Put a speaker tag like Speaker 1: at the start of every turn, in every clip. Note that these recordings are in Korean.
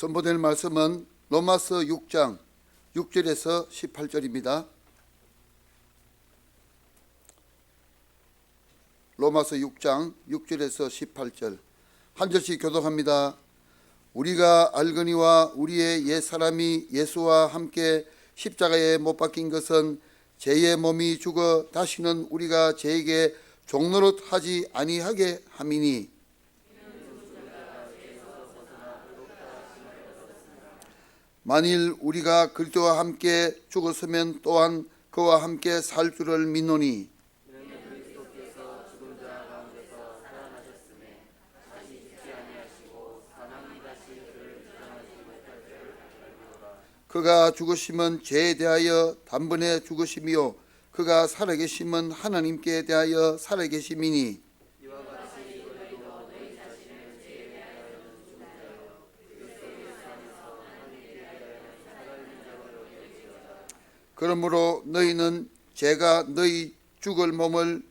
Speaker 1: 선포될 말씀은 로마서 6장 6절에서 18절입니다. 로마서 6장 6절에서 18절 한 절씩 교독합니다. 우리가 알거니와 우리의 옛사람이 예수와 함께 십자가에 못 박힌 것은 죄의 몸이 죽어 다시는 우리가 죄에게 종노릇 하지 아니하게 함이니, 만일 우리가 그리스도와 함께 죽었으면 또한 그와 함께 살 줄을 믿노니, 그가 죽으심은 죄에 대하여 단번에 죽으심이요 그가 살아계심은 하나님께 대하여 살아계심이니, 그러므로 너희는 죄가 너희 죽을 몸을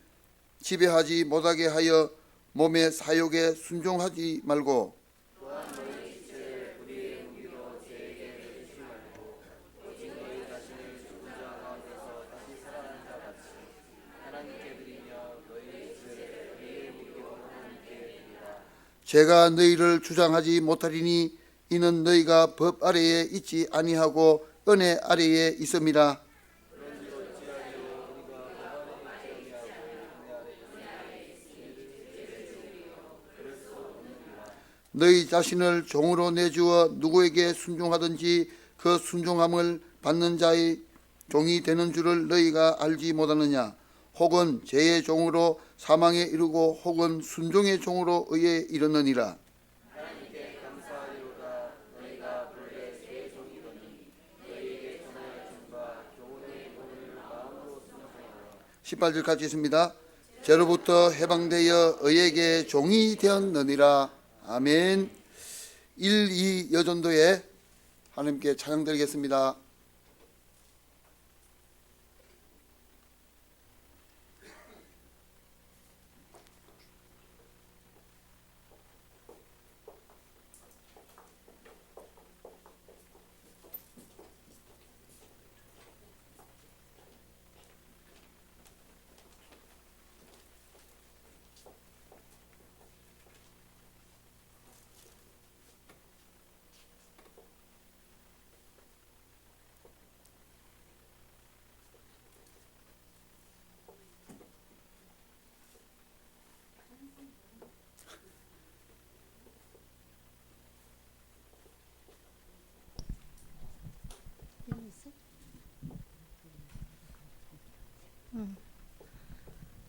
Speaker 1: 지배하지 못하게 하여 몸의 사욕에 순종하지 말고, 죄가 너희를 주장하지 못하리니 이는 너희가 법 아래에 있지 아니하고 은혜 아래에 있음이라. 너희 자신을 종으로 내주어 누구에게 순종하든지 그 순종함을 받는 자의 종이 되는 줄을 너희가 알지 못하느냐. 혹은 죄의 종으로 사망에 이르고 혹은 순종의 종으로 의에 이르느니라. 18절 같이 있습니다. 죄로부터 해방되어 의에게 종이 되었느니라. 아멘. 1, 2 여전도에 하나님께 찬양 드리겠습니다.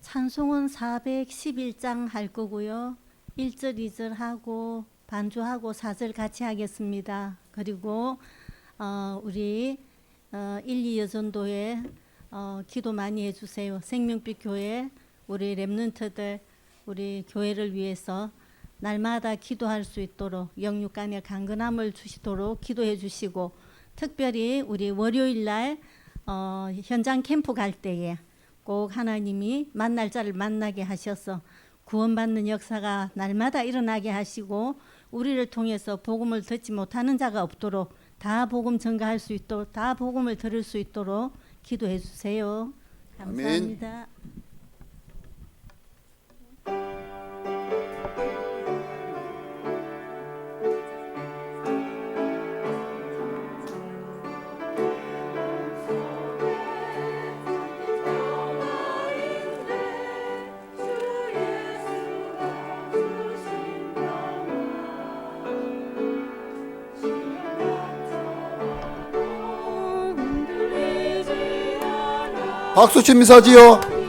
Speaker 2: 찬송은 411장 할 거고요. 1절, 2절 하고 반주하고 4절 같이 하겠습니다. 그리고 우리 1, 2 여전도에 기도 많이 해주세요. 생명빛 교회 우리 렘넌트들 우리 교회를 위해서 날마다 기도할 수 있도록 영육간의 강건함을 주시도록 기도해 주시고, 특별히 우리 월요일날 현장 캠프 갈 때에 꼭 하나님이 만날 자를 만나게 하셔서 구원받는 역사가 날마다 일어나게 하시고, 우리를 통해서 복음을 듣지 못하는 자가 없도록 다 복음 전가할 수 있도록 다 복음을 들을 수 있도록 기도해 주세요. 감사합니다. 아멘.
Speaker 1: 박수 치며 사지요.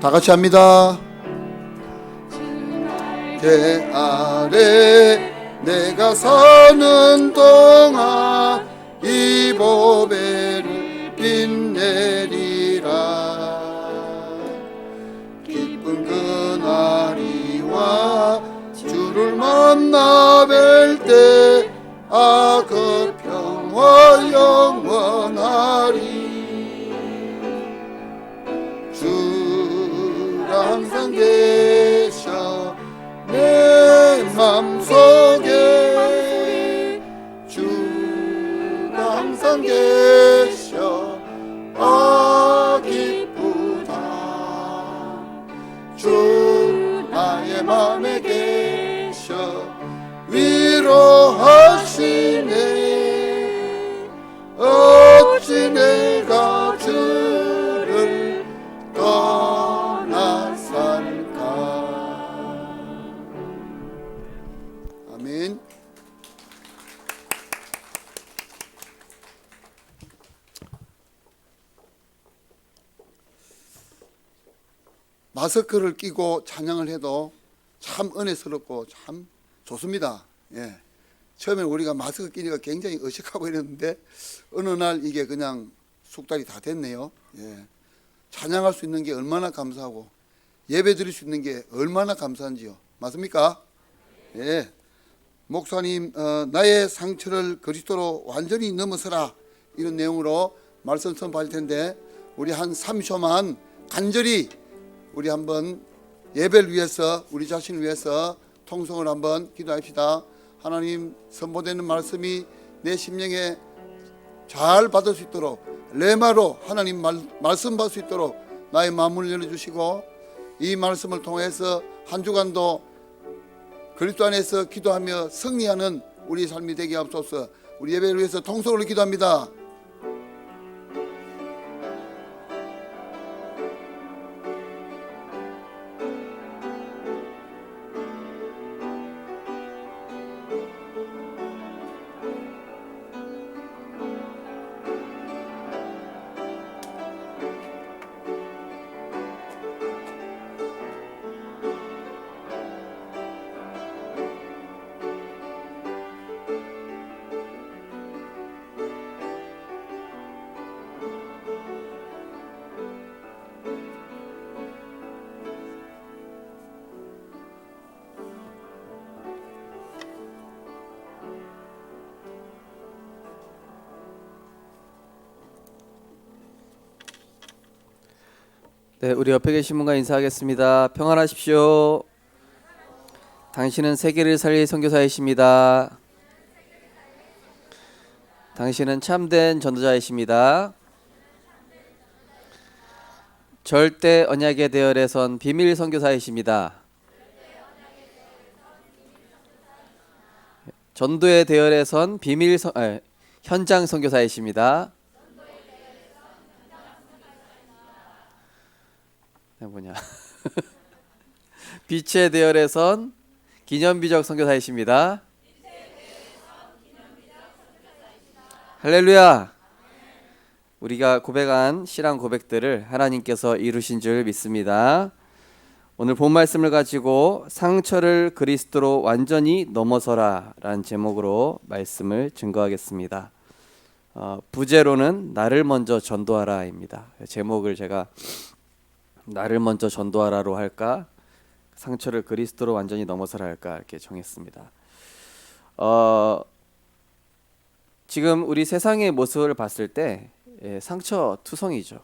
Speaker 1: 다 같이 합니다. 대 아래 내가 사는 동안 이 보배를 빛내리라. 기쁜 그날이와 주를 만나 뵐 때 그 평화 영원하리. 주가 항상 계셔 내 맘속에. 주가 항상 계셔 기쁘다. 주 나의 맘에 계셔 위로하시네. 어찌 내가 주를 떠나 살까. 아멘. 마스크를 끼고 찬양을 해도 참 은혜스럽고 참 좋습니다. 예. 처음에 우리가 마스크 끼니까 굉장히 어색하고 이랬는데 어느 날 이게 그냥 숙달이 다 됐네요. 예. 찬양할 수 있는 게 얼마나 감사하고 예배 드릴 수 있는 게 얼마나 감사한지요. 맞습니까? 예. 목사님 나의 상처를 그리스도로 완전히 넘어서라, 이런 내용으로 말씀 선포할 텐데 우리 한 3초만 간절히 우리 한번 예배를 위해서, 우리 자신을 위해서 통성을 한번 기도합시다. 하나님, 선포되는 말씀이 내 심령에 잘 받을 수 있도록, 레마로 하나님 말씀 받을 수 있도록 나의 마음을 열어주시고, 이 말씀을 통해서 한 주간도 그리스도 안에서 기도하며 승리하는 우리 삶이 되게 하옵소서. 우리 예배를 위해서 통성으로 기도합니다.
Speaker 3: 네, 우리 옆에 계신 분과 인사하겠습니다. 평안하십시오. 당신은 세계를 살릴 선교사이십니다. 당신은 참된 전도자이십니다. 절대 언약의 대열에 선 비밀 선교사이십니다. 전도의 대열에 선 현장 선교사이십니다. 빛의 대열에 선 기념비적 선교사이십니다. 할렐루야. 우리가 고백한 신앙 고백들을 하나님께서 이루신 줄 믿습니다. 오늘 본 말씀을 가지고 상처를 그리스도로 완전히 넘어서라 라는 제목으로 말씀을 증거하겠습니다. 부제로는 나를 먼저 전도하라 입니다. 제목을 제가 나를 먼저 전도하라로 할까, 상처를 그리스도로 완전히 넘어서라 할까, 이렇게 정했습니다. 지금 우리 세상의 모습을 봤을 때 상처 투성이죠.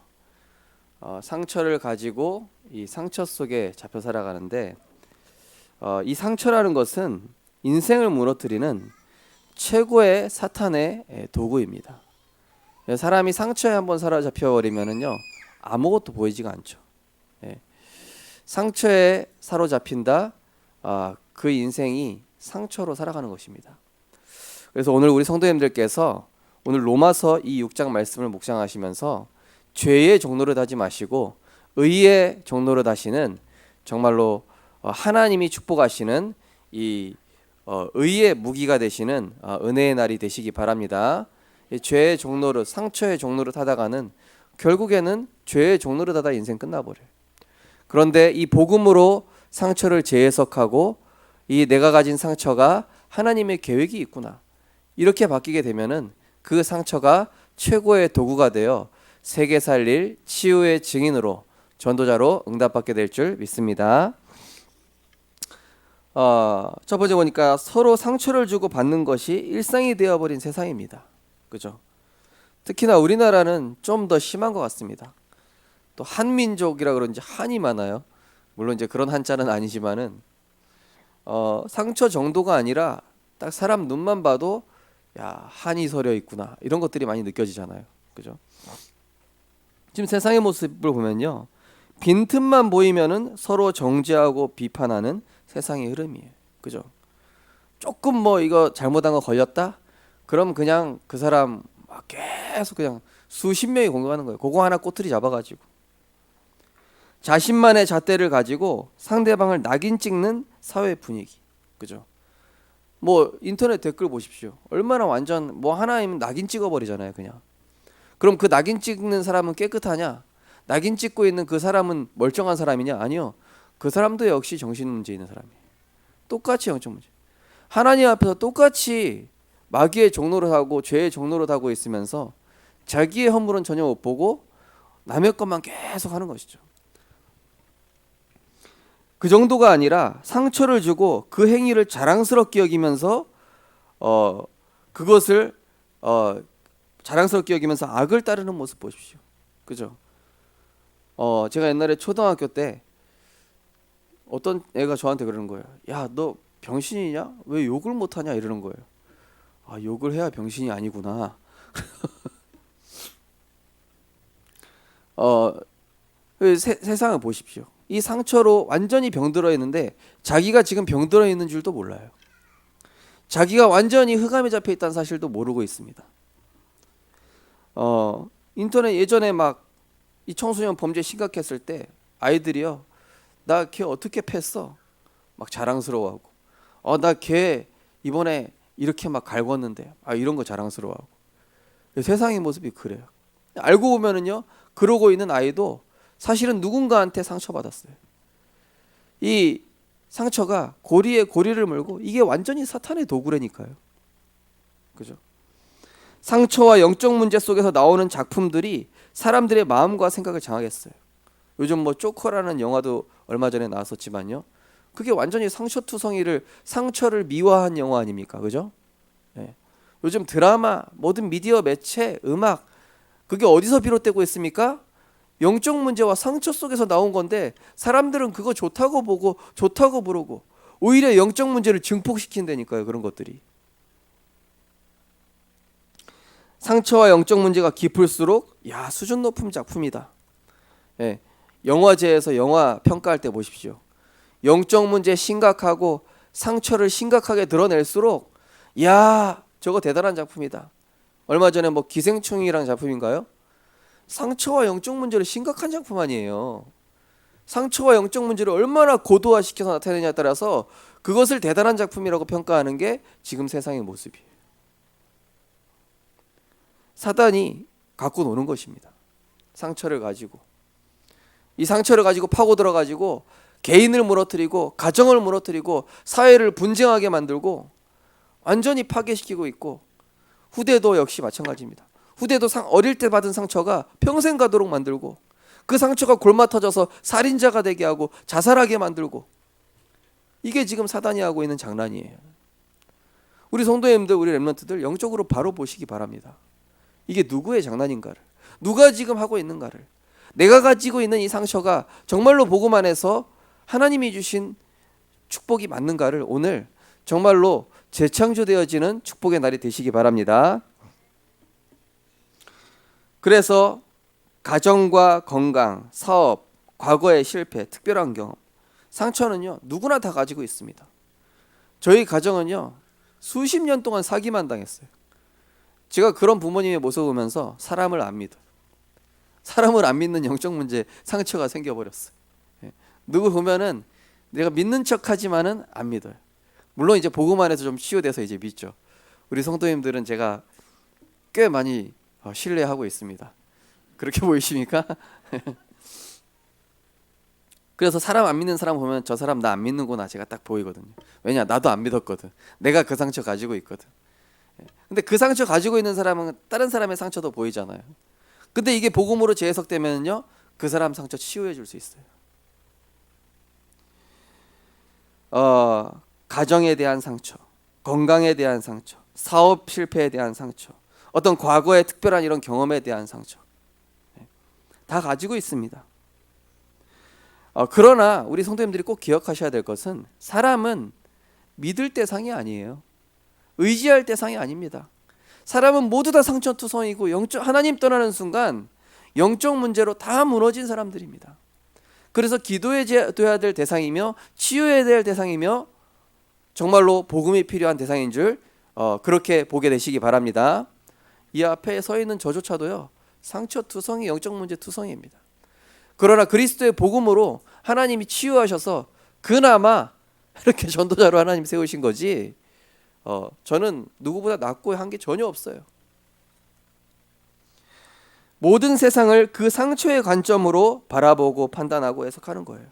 Speaker 3: 상처를 가지고 이 상처 속에 잡혀 살아가는데, 이 상처라는 것은 인생을 무너뜨리는 최고의 사탄의 도구입니다. 사람이 상처에 한번 사로잡혀 버리면은요, 아무것도 보이지가 않죠. 상처에 사로잡힌다, 그 인생이 상처로 살아가는 것입니다. 그래서 오늘 우리 성도님들께서 오늘 로마서 이 6장 말씀을 묵상하시면서 죄의 종로를 다지 마시고 의의 종로를 다시는, 정말로 하나님이 축복하시는 이 의의 무기가 되시는 은혜의 날이 되시기 바랍니다. 죄의 종로를, 상처의 종로를 타다가는 결국에는 죄의 종로를 타다 인생 끝나버려요. 그런데 이 복음으로 상처를 재해석하고 이 내가 가진 상처가 하나님의 계획이 있구나, 이렇게 바뀌게 되면은 그 상처가 최고의 도구가 되어 세계 살릴 치유의 증인으로, 전도자로 응답받게 될 줄 믿습니다. 첫 번째 보니까 서로 상처를 주고 받는 것이 일상이 되어버린 세상입니다. 그죠? 특히나 우리나라는 좀 더 심한 것 같습니다. 또 한민족이라 그런지 한이 많아요. 물론 이제 그런 한자는 아니지만은 상처 정도가 아니라 딱 사람 눈만 봐도 야, 한이 서려 있구나, 이런 것들이 많이 느껴지잖아요. 그죠? 지금 세상의 모습을 보면요, 빈틈만 보이면은 서로 정죄하고 비판하는 세상의 흐름이에요. 그죠? 조금 뭐 이거 잘못한 거 걸렸다? 그럼 그냥 그 사람 막 계속 그냥 수십 명이 공격하는 거예요. 그거 하나 꼬투리 잡아가지고 자신만의 잣대를 가지고 상대방을 낙인 찍는 사회 분위기. 그죠? 뭐 인터넷 댓글 보십시오. 얼마나 완전 뭐 하나이면 낙인 찍어버리잖아요, 그냥. 그럼 그 낙인 찍는 사람은 깨끗하냐? 낙인 찍고 있는 그 사람은 멀쩡한 사람이냐? 아니요. 그 사람도 역시 정신 문제 있는 사람이에요. 똑같이 영적 문제. 하나님 앞에서 똑같이 마귀의 종노릇하고 죄의 종노릇하고 있으면서 자기의 허물은 전혀 못 보고 남의 것만 계속 하는 것이죠. 그 정도가 아니라 상처를 주고 그 행위를 자랑스럽게 여기면서 그것을 자랑스럽게 여기면서 악을 따르는 모습 보십시오. 그죠? 제가 옛날에 초등학교 때 어떤 애가 저한테 그러는 거예요. 야, 너 병신이냐? 왜 욕을 못하냐? 이러는 거예요. 아, 욕을 해야 병신이 아니구나. 세상을 보십시오. 이 상처로 완전히 병들어 있는데 자기가 지금 병들어 있는 줄도 몰라요. 자기가 완전히 흑암에 잡혀 있다는 사실도 모르고 있습니다. 인터넷 예전에 막 이 청소년 범죄 심각했을 때 아이들이요, 나 걔 어떻게 패어? 막 자랑스러워하고, 나 걔 이번에 이렇게 막 갈궜는데, 이런 거 자랑스러워하고. 세상의 모습이 그래요. 알고 보면은요, 그러고 있는 아이도 사실은 누군가한테 상처받았어요. 이 상처가 고리에 고리를 물고 이게 완전히 사탄의 도구라니까요. 그죠? 상처와 영적 문제 속에서 나오는 작품들이 사람들의 마음과 생각을 장악했어요. 요즘 뭐 조커라는 영화도 얼마 전에 나왔었지만요, 그게 완전히 상처를 미화한 영화 아닙니까? 그죠? 네. 요즘 드라마, 모든 미디어 매체, 음악, 그게 어디서 비롯되고 있습니까? 영적 문제와 상처 속에서 나온 건데 사람들은 그거 좋다고 보고 좋다고 부르고 오히려 영적 문제를 증폭시킨다니까요, 그런 것들이. 상처와 영적 문제가 깊을수록 수준 높은 작품이다. 예, 영화제에서 영화 평가할 때 보십시오. 영적 문제 심각하고 상처를 심각하게 드러낼수록 저거 대단한 작품이다. 얼마 전에 뭐 기생충이라는 작품인가요? 상처와 영적 문제를 심각한 작품 아니에요. 상처와 영적 문제를 얼마나 고도화시켜서 나타내냐에 따라서 그것을 대단한 작품이라고 평가하는 게 지금 세상의 모습이에요. 사단이 갖고 노는 것입니다. 상처를 가지고, 이 상처를 가지고 파고 들어가지고 개인을 무너뜨리고 가정을 무너뜨리고 사회를 분쟁하게 만들고 완전히 파괴시키고 있고, 후대도 역시 마찬가지입니다. 후대도 어릴 때 받은 상처가 평생 가도록 만들고, 그 상처가 골마 터져서 살인자가 되게 하고 자살하게 만들고, 이게 지금 사단이 하고 있는 장난이에요. 우리 성도님들, 우리 렘넌트들 영적으로 바로 보시기 바랍니다. 이게 누구의 장난인가를, 누가 지금 하고 있는가를, 내가 가지고 있는 이 상처가 정말로 복음 안에서 하나님이 주신 축복이 맞는가를 오늘 정말로 재창조되어지는 축복의 날이 되시기 바랍니다. 그래서 가정과 건강, 사업, 과거의 실패, 특별한 경험, 상처는요 누구나 다 가지고 있습니다. 저희 가정은요 수십 년 동안 사기만 당했어요. 제가 그런 부모님의 모습을 보면서 사람을 안 믿어요. 사람을 안 믿는 영적 문제, 상처가 생겨버렸어요. 누구 보면은 내가 믿는 척하지만은 안 믿어요. 물론 이제 복음 안에서 좀 치유돼서 이제 믿죠. 우리 성도님들은 제가 꽤 많이 신뢰하고 있습니다. 그렇게 보이십니까? 그래서 사람 안 믿는 사람 보면 저 사람 나 안 믿는구나 제가 딱 보이거든요. 왜냐 나도 안 믿었거든. 내가 그 상처 가지고 있거든. 근데 그 상처 가지고 있는 사람은 다른 사람의 상처도 보이잖아요. 근데 이게 복음으로 재해석되면요 그 사람 상처 치유해 줄 수 있어요. 가정에 대한 상처, 건강에 대한 상처, 사업 실패에 대한 상처, 어떤 과거의 특별한 이런 경험에 대한 상처 다 가지고 있습니다. 그러나 우리 성도님들이 꼭 기억하셔야 될 것은 사람은 믿을 대상이 아니에요. 의지할 대상이 아닙니다. 사람은 모두 다 상처투성이고 하나님 떠나는 순간 영적 문제로 다 무너진 사람들입니다. 그래서 기도해야 될 대상이며 치유해야 될 대상이며 정말로 복음이 필요한 대상인 줄 그렇게 보게 되시기 바랍니다. 이 앞에 서 있는 저조차도요 상처투성이 영적 문제 투성이입니다. 그러나 그리스도의 복음으로 하나님이 치유하셔서 그나마 이렇게 전도자로 하나님 세우신 거지 저는 누구보다 낫고 한 게 전혀 없어요. 모든 세상을 그 상처의 관점으로 바라보고 판단하고 해석하는 거예요.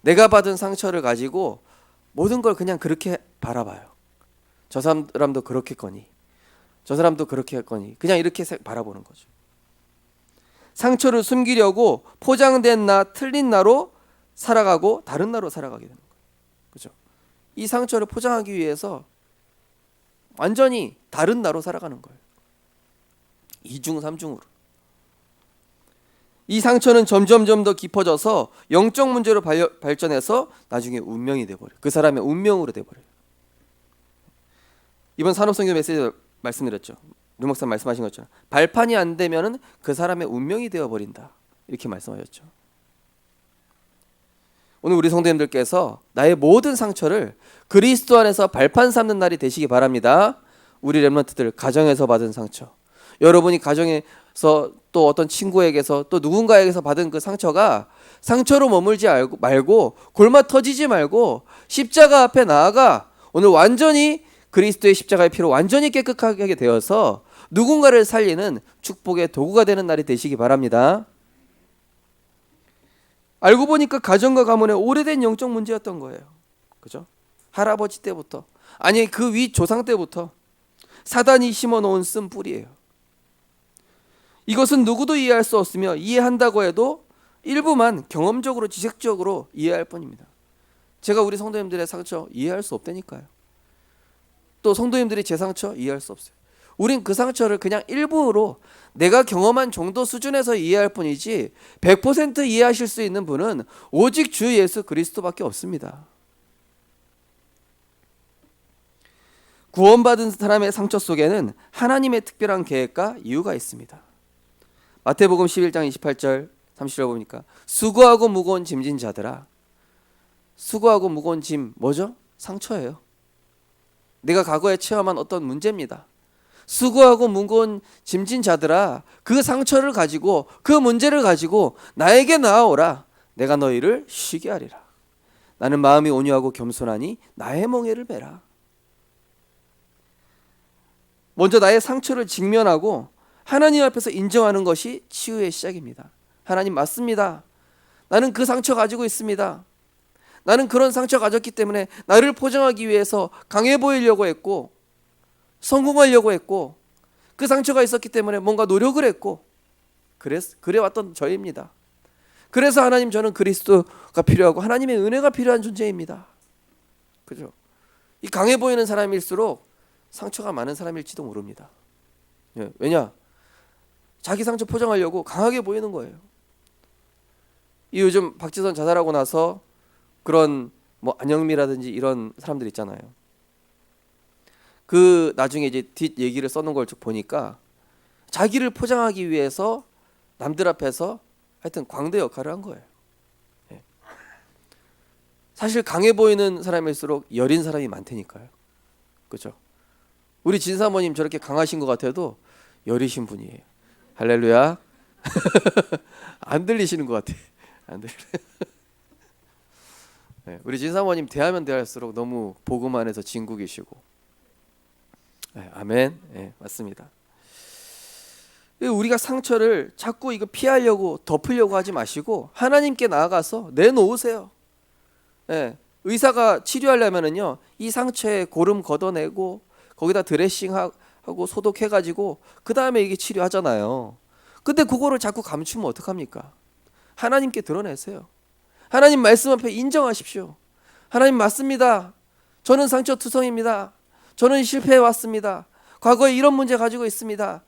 Speaker 3: 내가 받은 상처를 가지고 모든 걸 그냥 그렇게 바라봐요. 저 사람도 그렇겠거니 저 사람도 그렇게 했거니 그냥 이렇게 바라보는 거죠. 상처를 숨기려고 포장된 나 틀린 나로 살아가고 다른 나로 살아가게 되는 거예요. 그렇죠? 이 상처를 포장하기 위해서 완전히 다른 나로 살아가는 거예요. 2중 3중으로. 이 상처는 점점 더 깊어져서 영적 문제로 발전해서 나중에 운명이 돼버려요. 그 사람의 운명으로 돼버려요. 이번 산업성교 메시지 말씀드렸죠. 류 목사 말씀하신 것처럼 발판이 안 되면은 그 사람의 운명이 되어버린다 이렇게 말씀하셨죠. 오늘 우리 성도님들께서 나의 모든 상처를 그리스도 안에서 발판 삼는 날이 되시기 바랍니다. 우리 렘넌트들 가정에서 받은 상처, 여러분이 가정에서 또 어떤 친구에게서 또 누군가에게서 받은 그 상처가 상처로 머물지 말고 골마 터지지 말고 십자가 앞에 나아가 오늘 완전히 그리스도의 십자가의 피로 완전히 깨끗하게 되어서 누군가를 살리는 축복의 도구가 되는 날이 되시기 바랍니다. 알고 보니까 가정과 가문의 오래된 영적 문제였던 거예요. 그죠? 할아버지 때부터 아니 그 위 조상 때부터 사단이 심어놓은 쓴 뿌리예요. 이것은 누구도 이해할 수 없으며 이해한다고 해도 일부만 경험적으로 지식적으로 이해할 뿐입니다. 제가 우리 성도님들의 상처 이해할 수 없다니까요. 또 성도님들이 제 상처 이해할 수 없어요. 우린 그 상처를 그냥 일부로 내가 경험한 정도 수준에서 이해할 뿐이지 100% 이해하실 수 있는 분은 오직 주 예수 그리스도밖에 없습니다. 구원받은 사람의 상처 속에는 하나님의 특별한 계획과 이유가 있습니다. 마태복음 11장 28절 30절 보니까 수고하고 무거운 짐진 자들아. 수고하고 무거운 짐 뭐죠? 상처예요. 내가 과거에 체험한 어떤 문제입니다. 수고하고 무거운 짐진 자들아 그 상처를 가지고 그 문제를 가지고 나에게 나아오라. 내가 너희를 쉬게 하리라. 나는 마음이 온유하고 겸손하니 나의 멍에를 메라. 먼저 나의 상처를 직면하고 하나님 앞에서 인정하는 것이 치유의 시작입니다. 하나님 맞습니다. 나는 그 상처 가지고 있습니다. 나는 그런 상처 가졌기 때문에 나를 포장하기 위해서 강해 보이려고 했고 성공하려고 했고 그 상처가 있었기 때문에 뭔가 노력을 했고 그래 왔던 저입니다. 그래서 하나님 저는 그리스도가 필요하고 하나님의 은혜가 필요한 존재입니다. 그죠? 이 강해 보이는 사람일수록 상처가 많은 사람일지도 모릅니다. 왜냐? 자기 상처 포장하려고 강하게 보이는 거예요. 이 요즘 박지선 자살하고 나서 그런 뭐 안영미라든지 이런 사람들 있잖아요. 그 나중에 이제 뒷 얘기를 써놓은 걸 쭉 보니까 자기를 포장하기 위해서 남들 앞에서 하여튼 광대 역할을 한 거예요. 사실 강해 보이는 사람일수록 여린 사람이 많다니까요. 그렇죠? 우리 진사모님 저렇게 강하신 것 같아도 여리신 분이에요. 할렐루야. 안 들리시는 것 같아. 안 들려. 네, 우리 진사모님 대하면 대할수록 너무 복음 안에서 진구 계시고. 네, 아멘. 네, 맞습니다. 우리가 상처를 자꾸 이거 피하려고 덮으려고 하지 마시고 하나님께 나아가서 내놓으세요. 예, 의사가 치료하려면은요, 이 상처에 고름 걷어내고 거기다 드레싱하고 소독해가지고 그 다음에 이게 치료하잖아요. 근데 그거를 자꾸 감추면 어떡합니까? 하나님께 드러내세요. 하나님 말씀 앞에 인정하십시오. 하나님 맞습니다. 저는 상처투성입니다. 저는 실패해 왔습니다. 과거에 이런 문제 가지고 있습니다.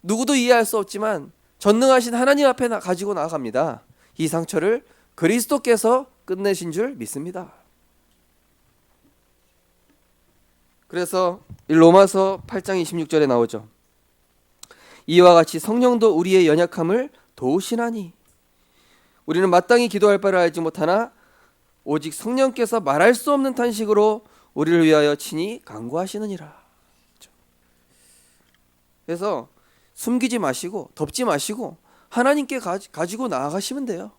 Speaker 3: 누구도 이해할 수 없지만 전능하신 하나님 앞에 가지고 나아갑니다. 이 상처를 그리스도께서 끝내신 줄 믿습니다. 그래서 로마서 8장 26절에 나오죠. 이와 같이 성령도 우리의 연약함을 도우시나니 우리는 마땅히 기도할 바를 알지 못하나 오직 성령께서 말할 수 없는 탄식으로 우리를 위하여 친히 간구하시느니라. 그래서 숨기지 마시고 덮지 마시고 하나님께 가지고 나아가시면 돼요.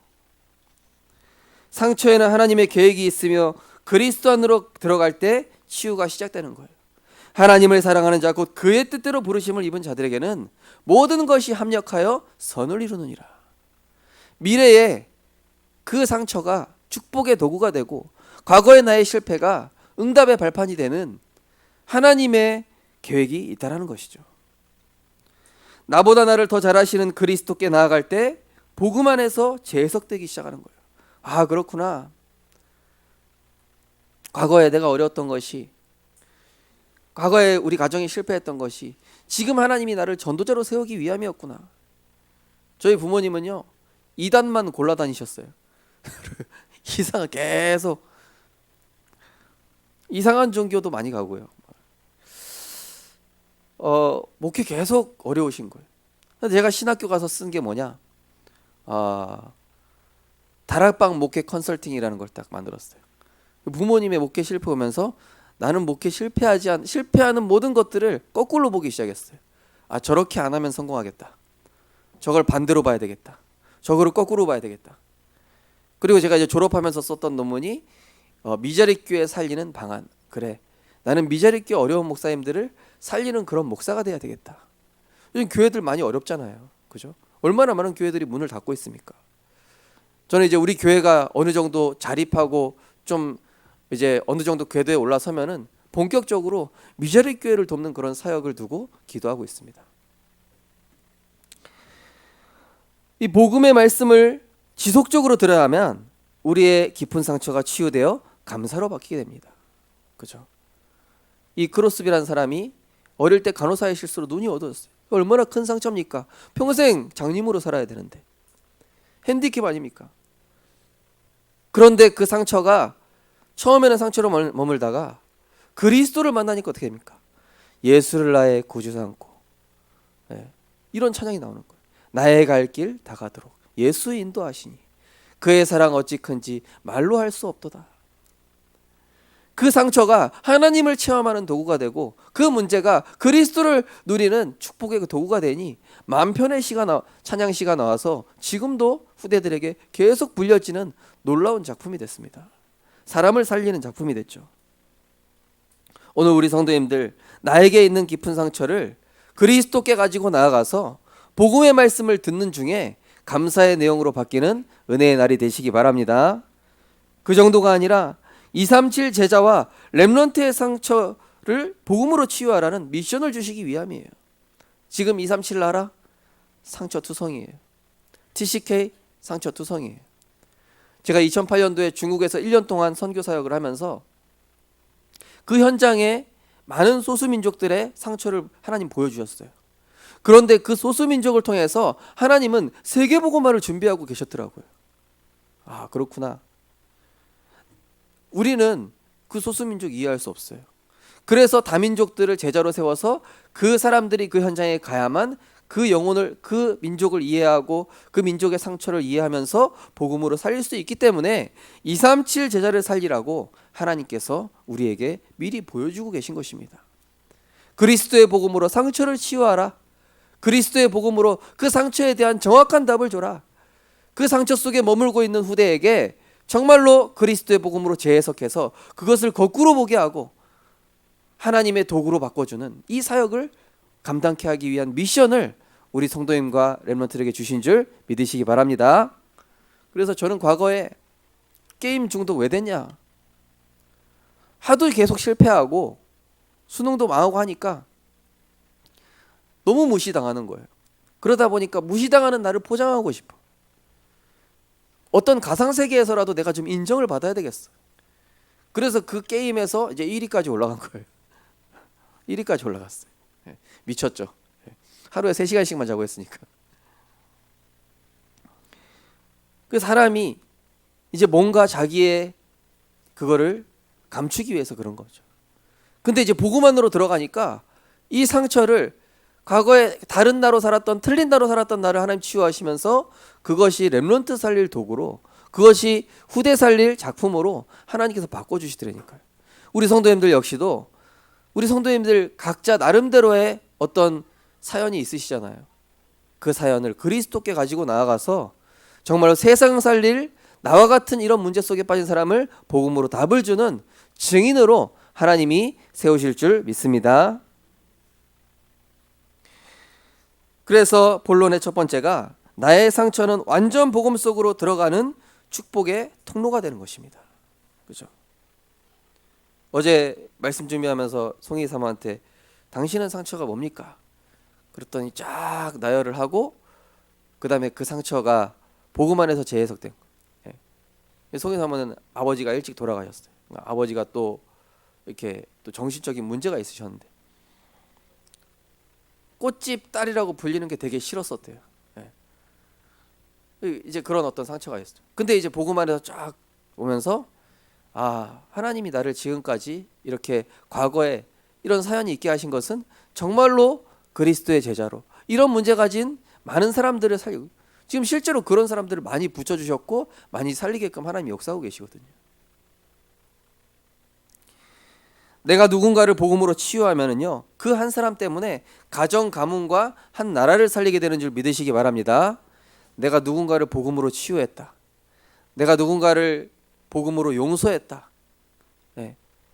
Speaker 3: 상처에는 하나님의 계획이 있으며 그리스도 안으로 들어갈 때 치유가 시작되는 거예요. 하나님을 사랑하는 자 곧 그의 뜻대로 부르심을 입은 자들에게는 모든 것이 합력하여 선을 이루느니라. 미래에 그 상처가 축복의 도구가 되고 과거의 나의 실패가 응답의 발판이 되는 하나님의 계획이 있다라는 것이죠. 나보다 나를 더 잘하시는 그리스도께 나아갈 때 복음 안에서 재해석되기 시작하는 거예요. 아, 그렇구나. 과거에 내가 어려웠던 것이, 과거에 우리 가정이 실패했던 것이 지금 하나님이 나를 전도자로 세우기 위함이었구나. 저희 부모님은요, 이단만 골라 다니셨어요. 이상한, 계속 이상한 종교도 많이 가고요. 목회 계속 어려우신 거예요. 제가 신학교 가서 쓴 게 뭐냐, 다락방 목회 컨설팅이라는 걸 딱 만들었어요. 부모님의 목회 실패 오면서 나는 목회 실패하는 모든 것들을 거꾸로 보기 시작했어요. 아, 저렇게 안 하면 성공하겠다. 저걸 반대로 봐야 되겠다. 저거를 거꾸로 봐야 되겠다. 그리고 제가 이제 졸업하면서 썼던 논문이 미자립교회 살리는 방안. 그래, 나는 미자립교 어려운 목사님들을 살리는 그런 목사가 돼야 되겠다. 요즘 교회들 많이 어렵잖아요. 그죠? 얼마나 많은 교회들이 문을 닫고 있습니까? 저는 이제 우리 교회가 어느 정도 자립하고 좀 이제 어느 정도 궤도에 올라서면은 본격적으로 미자립 교회를 돕는 그런 사역을 두고 기도하고 있습니다. 이 복음의 말씀을 지속적으로 들어야 하면 우리의 깊은 상처가 치유되어 감사로 바뀌게 됩니다. 그죠? 이 크로스비라는 사람이 어릴 때 간호사의 실수로 눈이 어두웠어요. 얼마나 큰 상처입니까? 평생 장님으로 살아야 되는데. 핸디캡 아닙니까? 그런데 그 상처가 처음에는 상처로 머물다가 그리스도를 만나니까 어떻게 됩니까? 예수를 나의 구주 삼고, 이런 찬양이 나오는 거예요. 나의 갈 길 다가도록 예수 인도하시니 그의 사랑 어찌 큰지 말로 할 수 없도다. 그 상처가 하나님을 체험하는 도구가 되고 그 문제가 그리스도를 누리는 축복의 그 도구가 되니 만편의 찬양시가 나와서 지금도 후대들에게 계속 불려지는 놀라운 작품이 됐습니다. 사람을 살리는 작품이 됐죠. 오늘 우리 성도님들, 나에게 있는 깊은 상처를 그리스도께 가지고 나아가서 복음의 말씀을 듣는 중에 감사의 내용으로 바뀌는 은혜의 날이 되시기 바랍니다. 그 정도가 아니라 237 제자와 렘넌트의 상처를 복음으로 치유하라는 미션을 주시기 위함이에요. 지금 237 알아? 상처투성이에요. TCK 상처투성이에요. 제가 2008년도에 중국에서 1년 동안 선교 사역을 하면서 그 현장에 많은 소수민족들의 상처를 하나님 보여주셨어요. 그런데 그 소수민족을 통해서 하나님은 세계복음화를 준비하고 계셨더라고요. 아, 그렇구나. 우리는 그 소수민족 이해할 수 없어요. 그래서 다민족들을 제자로 세워서 그 사람들이 그 현장에 가야만 그 영혼을, 그 민족을 이해하고 그 민족의 상처를 이해하면서 복음으로 살릴 수 있기 때문에 237 제자를 살리라고 하나님께서 우리에게 미리 보여주고 계신 것입니다. 그리스도의 복음으로 상처를 치유하라. 그리스도의 복음으로 그 상처에 대한 정확한 답을 줘라. 그 상처 속에 머물고 있는 후대에게 정말로 그리스도의 복음으로 재해석해서 그것을 거꾸로 보게 하고 하나님의 도구로 바꿔주는 이 사역을 감당케 하기 위한 미션을 우리 성도님과 렘넌트에게 주신 줄 믿으시기 바랍니다. 그래서 저는 과거에 게임 중독 왜 됐냐? 하도 계속 실패하고 수능도 망하고 하니까 너무 무시당하는 거예요. 그러다 보니까 무시당하는 나를 포장하고 싶어. 어떤 가상세계에서라도 내가 좀 인정을 받아야 되겠어. 그래서 그 게임에서 이제 1위까지 올라간 거예요. 1위까지 올라갔어요. 미쳤죠. 하루에 3시간씩만 자고 했으니까. 그 사람이 이제 뭔가 자기의 그거를 감추기 위해서 그런 거죠. 근데 이제 복음 안으로 들어가니까 이 상처를 과거에 다른 나로 살았던 틀린 나로 살았던 나를 하나님 치유하시면서 그것이 렘넌트 살릴 도구로, 그것이 후대 살릴 작품으로 하나님께서 바꿔주시더라니까요. 우리 성도님들 역시도 우리 성도님들 각자 나름대로의 어떤 사연이 있으시잖아요. 그 사연을 그리스도께 가지고 나아가서 정말로 세상 살릴 나와 같은 이런 문제 속에 빠진 사람을 복음으로 답을 주는 증인으로 하나님이 세우실 줄 믿습니다. 그래서 본론의 첫 번째가 나의 상처는 완전 복음 속으로 들어가는 축복의 통로가 되는 것입니다. 그렇죠? 어제 말씀 준비하면서 송이 사모한테 당신은 상처가 뭡니까? 그랬더니 쫙 나열을 하고 그 다음에 그 상처가 복음 안에서 재해석된 거예요. 송이 사모는 아버지가 일찍 돌아가셨어요. 아버지가 또 이렇게 또 정신적인 문제가 있으셨는데 꽃집 딸이라고 불리는 게 되게 싫었었대요. 이제 그런 어떤 상처가 있어요. 근데 이제 복음 안에서 쫙 오면서 하나님이 나를 지금까지 이렇게 과거에 이런 사연이 있게 하신 것은 정말로 그리스도의 제자로 이런 문제 가진 많은 사람들을 살리고, 지금 실제로 그런 사람들을 많이 붙여주셨고 많이 살리게끔 하나님이 역사하고 계시거든요. 내가 누군가를 복음으로 치유하면은요, 그 한 사람 때문에 가정 가문과 한 나라를 살리게 되는 줄 믿으시기 바랍니다. 내가 누군가를 복음으로 치유했다. 내가 누군가를 복음으로 용서했다.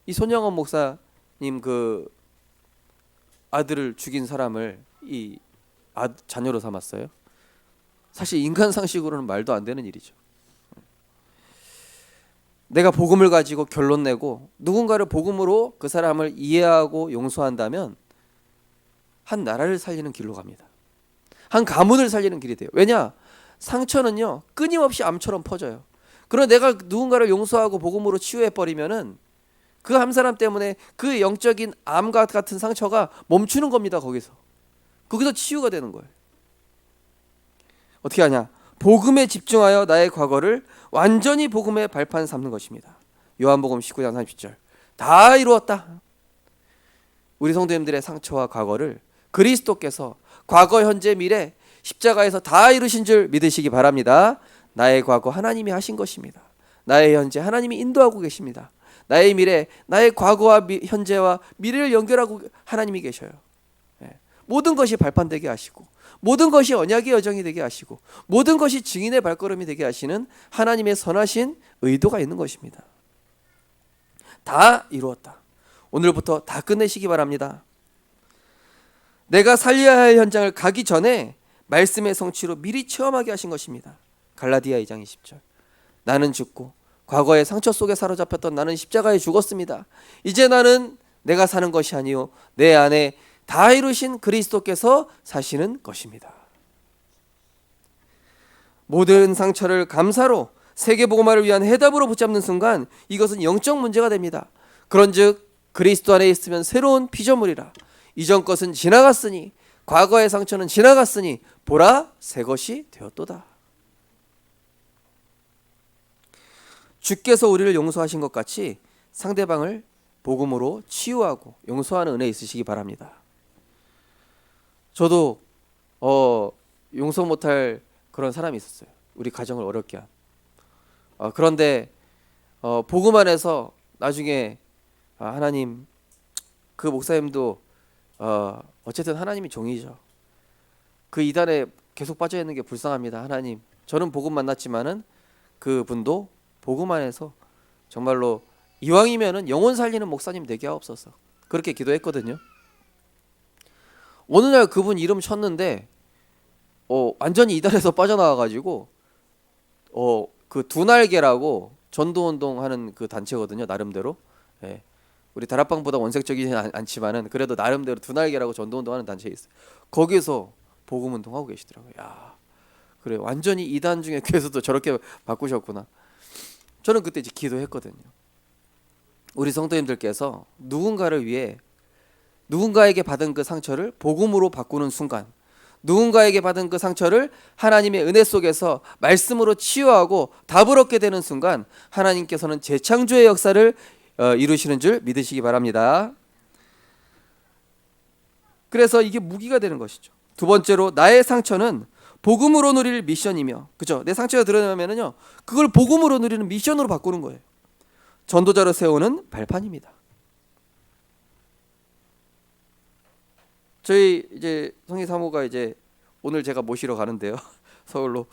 Speaker 3: 이 손영원 목사님 그 아들을 죽인 사람을 이 자녀로 삼았어요. 사실 인간 상식으로는 말도 안 되는 일이죠. 내가 복음을 가지고 결론 내고 누군가를 복음으로 그 사람을 이해하고 용서한다면 한 나라를 살리는 길로 갑니다. 한 가문을 살리는 길이 돼요. 왜냐? 상처는요 끊임없이 암처럼 퍼져요. 그러나 내가 누군가를 용서하고 복음으로 치유해버리면은 그 한 사람 때문에 그 영적인 암 같은 상처가 멈추는 겁니다. 거기서 치유가 되는 거예요. 어떻게 하냐? 복음에 집중하여 나의 과거를 완전히 복음의 발판 삼는 것입니다. 요한복음 19장 30절. 다 이루었다. 우리 성도님들의 상처와 과거를 그리스도께서 과거, 현재, 미래 십자가에서 다 이루신 줄 믿으시기 바랍니다. 나의 과거 하나님이 하신 것입니다. 나의 현재 하나님이 인도하고 계십니다. 나의 미래, 나의 과거와 현재와 미래를 연결하고 하나님이 계셔요. 모든 것이 발판되게 하시고 모든 것이 언약의 여정이 되게 하시고 모든 것이 증인의 발걸음이 되게 하시는 하나님의 선하신 의도가 있는 것입니다. 다 이루었다. 오늘부터 다 끝내시기 바랍니다. 내가 살려야 할 현장을 가기 전에 말씀의 성취로 미리 체험하게 하신 것입니다. 갈라디아 2장 20절. 나는 죽고 과거의 상처 속에 사로잡혔던 나는 십자가에 죽었습니다. 이제 나는 내가 사는 것이 아니요 내 안에 다 이루신 그리스도께서 사시는 것입니다. 모든 상처를 감사로 세계복음화를 위한 해답으로 붙잡는 순간 이것은 영적 문제가 됩니다. 그런즉 그리스도 안에 있으면 새로운 피조물이라. 이전 것은 지나갔으니 과거의 상처는 지나갔으니 보라 새 것이 되었도다. 주께서 우리를 용서하신 것 같이 상대방을 복음으로 치유하고 용서하는 은혜 있으시기 바랍니다. 저도 용서 못할 그런 사람이 있었어요. 우리 가정을 어렵게 한. 그런데 복음 안에서 나중에 하나님, 그 목사님도 어쨌든 하나님이 종이죠. 그 이단에 계속 빠져 있는 게 불쌍합니다. 하나님, 저는 복음 만났지만은 그 분도 복음 안에서 정말로 이왕이면은 영혼 살리는 목사님 되게 하옵소서. 그렇게 기도했거든요. 어느 날 그분 이름 쳤는데 완전히 이달에서 빠져나와가지고 그 두날개라고 전도운동하는 그 단체거든요. 나름대로. 예. 우리 다락방보다 원색적이지 않지만은 그래도 나름대로 두날개라고 전도운동하는 단체에 있어요. 거기서 복음운동하고 계시더라고요. 야, 그래 완전히 이단 중에 교회에서도 저렇게 바꾸셨구나. 저는 그때 이제 기도했거든요. 우리 성도님들께서 누군가를 위해 누군가에게 받은 그 상처를 복음으로 바꾸는 순간, 누군가에게 받은 그 상처를 하나님의 은혜 속에서 말씀으로 치유하고 답을 얻게 되는 순간 하나님께서는 재창조의 역사를 이루시는 줄 믿으시기 바랍니다. 그래서 이게 무기가 되는 것이죠. 두 번째로 나의 상처는 복음으로 누릴 미션이며, 그죠? 내 상처가 드러나면은요, 그걸 복음으로 누리는 미션으로 바꾸는 거예요. 전도자로 세우는 발판입니다. 저희 이제 성희 사모가 이제 오늘 제가 모시러 가는데요. 서울로.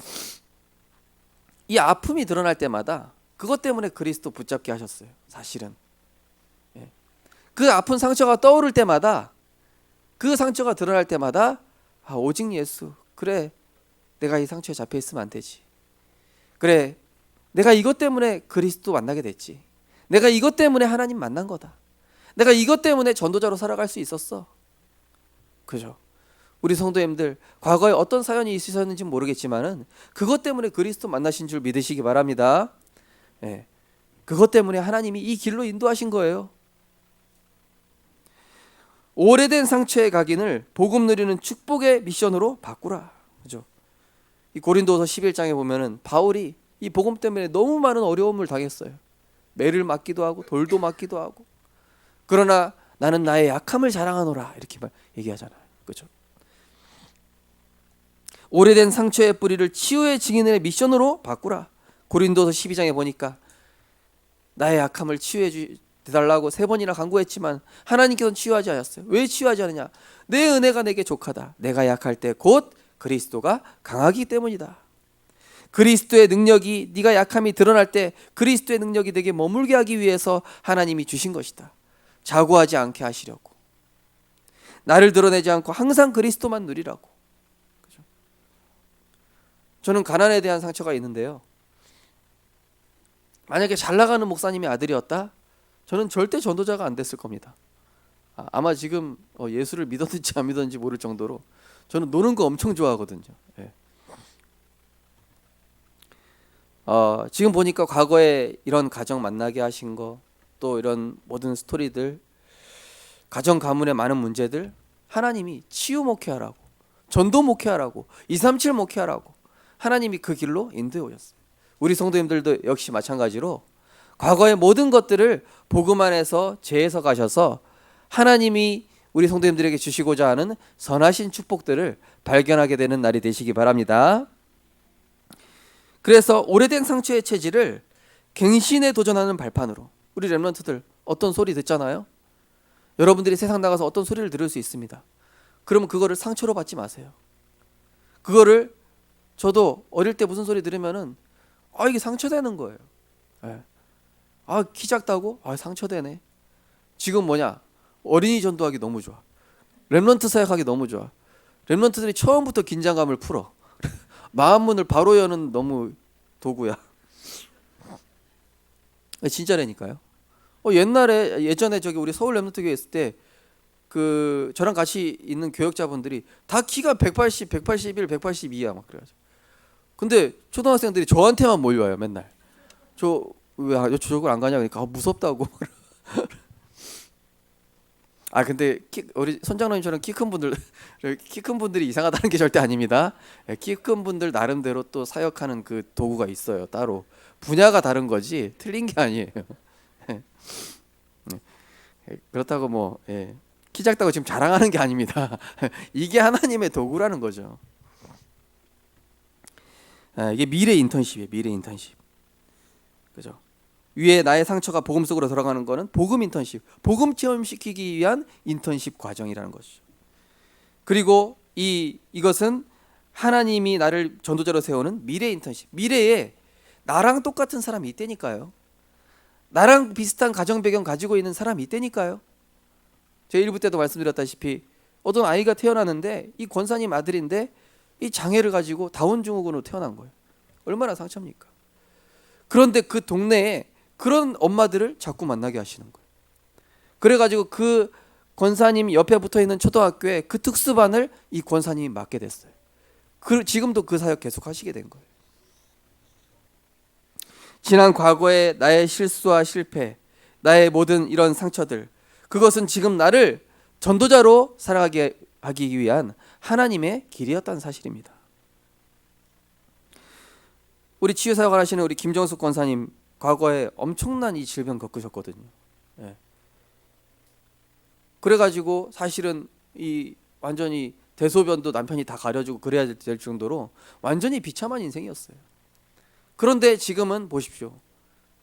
Speaker 3: 이 아픔이 드러날 때마다 그것 때문에 그리스도 붙잡게 하셨어요. 사실은. 예. 그 아픈 상처가 떠오를 때마다, 그 상처가 드러날 때마다 오직 예수. 그래, 내가 이 상처에 잡혀 있으면 안 되지. 그래, 내가 이것 때문에 그리스도 만나게 됐지. 내가 이것 때문에 하나님 만난 거다. 내가 이것 때문에 전도자로 살아갈 수 있었어. 그죠? 우리 성도님들 과거에 어떤 사연이 있으셨는지 모르겠지만은 그것 때문에 그리스도 만나신 줄 믿으시기 바랍니다. 예. 그것 때문에 하나님이 이 길로 인도하신 거예요. 오래된 상처의 각인을 복음 누리는 축복의 미션으로 바꾸라. 그죠? 이 고린도서 11장에 보면은 바울이 이 복음 때문에 너무 많은 어려움을 당했어요. 매를 맞기도 하고 돌도 맞기도 하고. 그러나 나는 나의 약함을 자랑하노라 이렇게 얘기하잖아요. 그렇죠? 오래된 상처의 뿌리를 치유의 증인의 미션으로 바꾸라. 고린도서 12장에 보니까 나의 약함을 치유해 달라고 3번이나 간구했지만 하나님께서는 치유하지 않았어요. 왜 치유하지 않느냐? 내 은혜가 내게 족하다. 내가 약할 때 곧 그리스도가 강하기 때문이다. 그리스도의 능력이, 네가 약함이 드러날 때 그리스도의 능력이 내게 머물게 하기 위해서 하나님이 주신 것이다. 자고하지 않게 하시려고. 나를 드러내지 않고 항상 그리스도만 누리라고. 그죠? 저는 가난에 대한 상처가 있는데요. 만약에 잘 나가는 목사님의 아들이었다? 저는 절대 전도자가 안 됐을 겁니다. 아마 지금 예수를 믿었는지 안 믿었는지 모를 정도로 저는 노는 거 엄청 좋아하거든요. 예. 지금 보니까 과거에 이런 가정 만나게 하신 거, 또 이런 모든 스토리들, 가정 가문의 많은 문제들 하나님이 치유 목회하라고, 전도 목회하라고, 237 목회하라고 하나님이 그 길로 인도해 오셨어요. 우리 성도님들도 역시 마찬가지로 과거의 모든 것들을 복음 안에서 재해서 가셔서 하나님이 우리 성도님들에게 주시고자 하는 선하신 축복들을 발견하게 되는 날이 되시기 바랍니다. 그래서 오래된 상처의 체질을 갱신에 도전하는 발판으로, 우리 렘넌트들 어떤 소리 듣잖아요. 여러분들이 세상 나가서 어떤 소리를 들을 수 있습니다. 그러면 그거를 상처로 받지 마세요. 그거를 저도 어릴 때 무슨 소리 들으면은 이게 상처되는 거예요. 예. 키 작다고? 상처되네. 지금 뭐냐? 어린이 전도하기 너무 좋아. 렘넌트 사역하기 너무 좋아. 렘넌트들이 처음부터 긴장감을 풀어. 마음 문을 바로 여는 너무 도구야. 진짜라니까요. 예전에 저기 우리 서울 렘넌트 교회 있을 때 그 저랑 같이 있는 교역자분들이 다 키가 180, 181, 182야 막 그래가지고. 근데 초등학생들이 저한테만 몰려와요 맨날. 왜 저쪽을 안 가냐 그러니까 무섭다고. 근데 우리 선장님처럼 키 큰 분들이 이상하다는 게 절대 아닙니다. 키 큰 분들 나름대로 또 사역하는 그 도구가 있어요. 따로 분야가 다른 거지 틀린 게 아니에요. 그렇다고 키 작다고 지금 자랑하는 게 아닙니다. 이게 하나님의 도구라는 거죠. 이게 미래 인턴십이에요. 미래 인턴십. 그죠? 위에 나의 상처가 복음 속으로 들어가는 거는 복음 인턴십, 복음 체험시키기 위한 인턴십 과정이라는 것이죠. 그리고 이것은 하나님이 나를 전도자로 세우는 미래 인턴십. 미래에 나랑 똑같은 사람이 있다니까요. 나랑 비슷한 가정 배경 가지고 있는 사람이 있다니까요. 제가 1부 때도 말씀드렸다시피 어떤 아이가 태어나는데 이 권사님 아들인데 이 장애를 가지고 다운 증후군으로 태어난 거예요. 얼마나 상처입니까? 그런데 그 동네에 그런 엄마들을 자꾸 만나게 하시는 거예요. 그래가지고 그 권사님 옆에 붙어있는 초등학교에 그 특수반을 이 권사님이 맡게 됐어요. 지금도 그 사역 계속 하시게 된 거예요. 지난 과거의 나의 실수와 실패, 나의 모든 이런 상처들, 그것은 지금 나를 전도자로 살아가게 하기 위한 하나님의 길이었다는 사실입니다. 우리 치유사역을 하시는 우리 김정숙 권사님, 과거에 엄청난 이 질병 겪으셨거든요. 예. 그래가지고 사실은 이 완전히 대소변도 남편이 다 가려주고 그래야 될 정도로 완전히 비참한 인생이었어요. 그런데 지금은 보십시오.